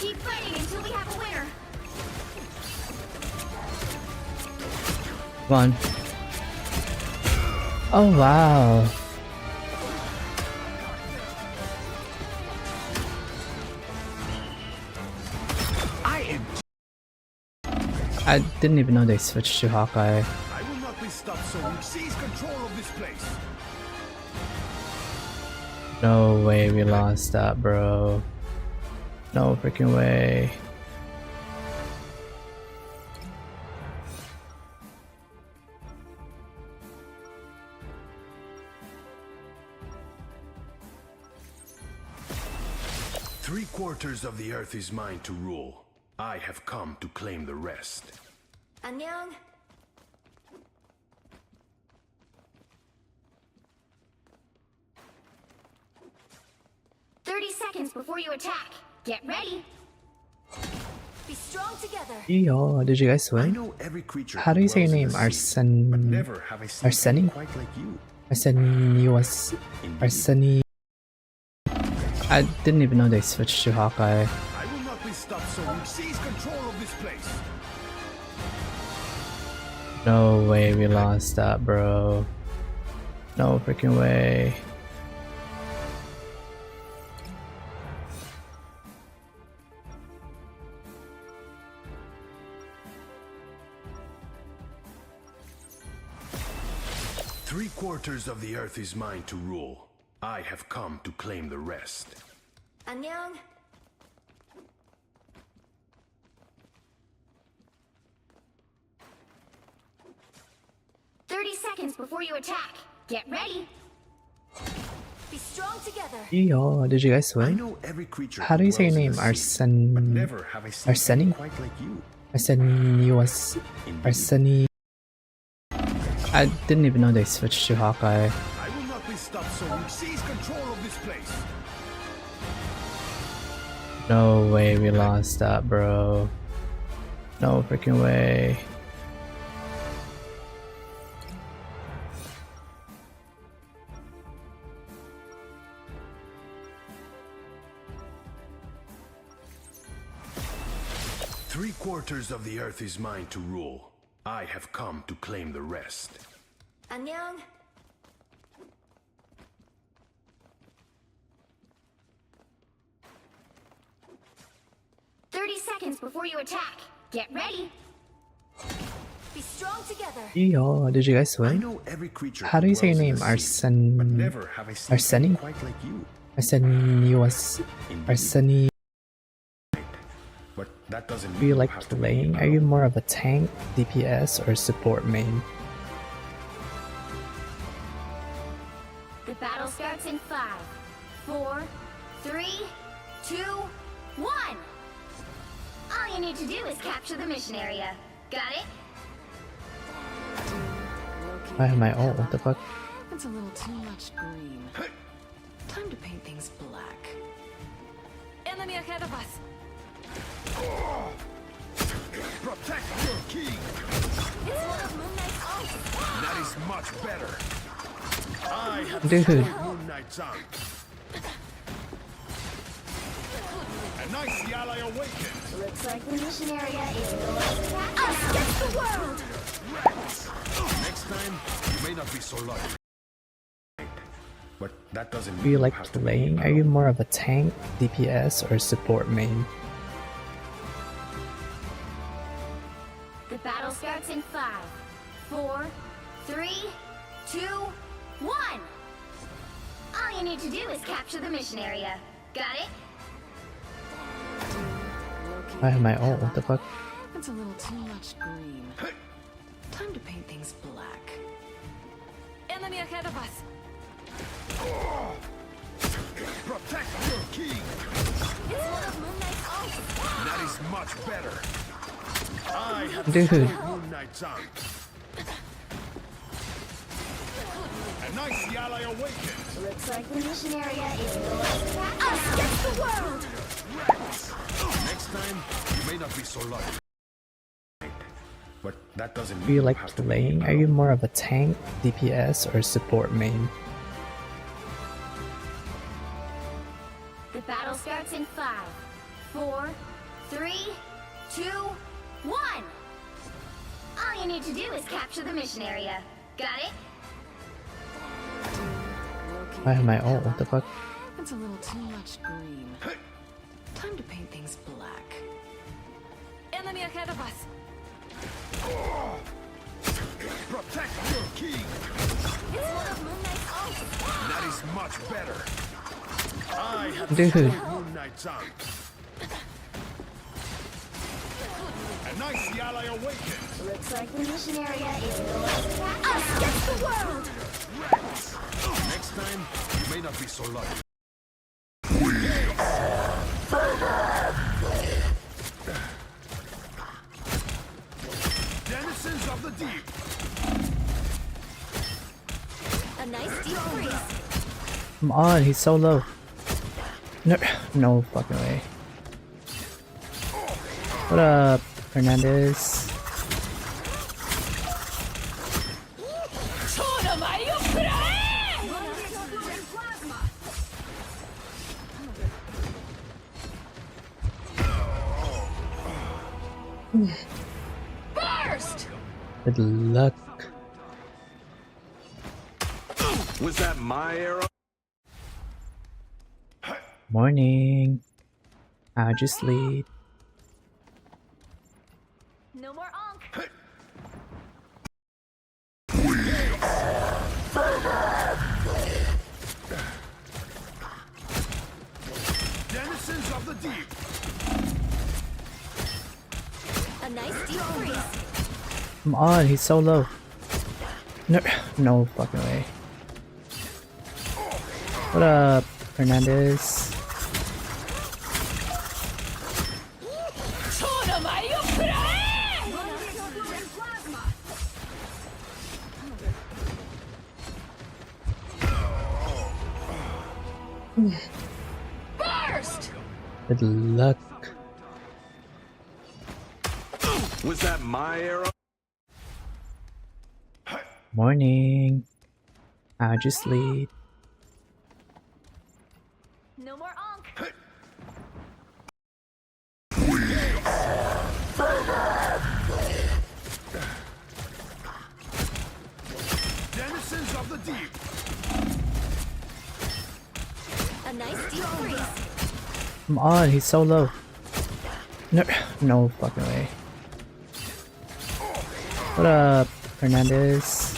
Keep fighting until we have a winner. Come on. Oh wow. I didn't even know they switched to Hawkeye. I will not be stopped, so we seize control of this place. No way we lost that, bro. No freaking way. Three-quarters of the earth is mine to rule. I have come to claim the rest. 안녕. Seconds before you attack. Get ready. Be strong together. Yo, did you guys I win? know every creature. How do you say your dwells in name? the sea, but never have I seen Arseni? anyone quite like you. Arseni. I didn't even know they switched to Hawkeye. I will not be stopped, so we seize control of this place. No way we lost that, bro. No freaking way. Three-quarters of the earth is mine to rule. I have come to claim the rest. 안녕. Seconds before you attack. Get ready. Be strong together. Yo, did you guys I win? know every creature. How do you say your dwells in name? the sea, but never have I seen Arseni? anyone quite like you. Arseni. I didn't even know they switched to Hawkeye. I will not be stopped, so we seize control of this place. No way we lost that, bro. No freaking way. Three-quarters of the earth is mine to rule. I have come to claim the rest. 안녕. Seconds before you attack. Get ready. Be strong together. Yo, did you guys I win? know every creature. How do you say your dwells in name? the sea, but never have I seen Arseni? anyone quite like you. Arseni. But that doesn't Do mean you like have to playing? be Are you more of a tank, DPS, or support main? The battle starts in 5, 4, 3, 2, 1. All you need to do is capture the mission area. Got it? I have my ult, what the fuck? It's a little too much green. Time to paint things black. Enemy ahead of us. Protect your king. It's one of Moon Knight's ults. That is much better. I have Dude. destroyed Moon Knight's arm. And I see ally awakened. Looks like the mission area is us against the world. Next time, you may not be so lucky. But that doesn't mean Do you like have to be playing? Are you more of a tank, DPS, or support main? The battle starts in 5, 4, 3, 2, 1. All you need to do is capture the mission area. Got it? I have my ult, what the fuck? It's a little too much green. Time to paint things black. Enemy ahead of us. Protect your king. It's one of Moon Knight's ults. That is much better. I have Dude. destroyed Moon Knight's arm. And I see ally awakened. Looks like the mission area is us against the world. Next time, you may not be so lucky. But that doesn't mean Do you like have to be playing? Are you more of a tank, DPS, or support main? The battle starts in 5, 4, 3, 2, 1. All you need to do is capture the mission area. Got it? Why am I old? What the fuck? It's a little too much green. Time to paint things black. Enemy ahead of us. Protect your king. It's one of Moon Knight's own. That is much better. I have Dude. Moon Knight's on. And I see ally awakened. Looks like the mission area is us against the world. Next time, you may not be so lucky. Denizens of the deep. A nice deep freeze. Come on, he's so low. No, no fucking way. What up, Hernandez? Burst! Good luck. Was that my arrow? Morning. How'd you sleep? No more onk. Denizens of the deep. A nice deep freeze. Come on, he's so low. No, no fucking way. What up, Hernandez? Burst! Good luck. Was that my arrow? Morning. How'd you sleep? No more onk. Denizens of the deep. A nice deep freeze. Come on, he's so low. No, no fucking way. What up, Hernandez?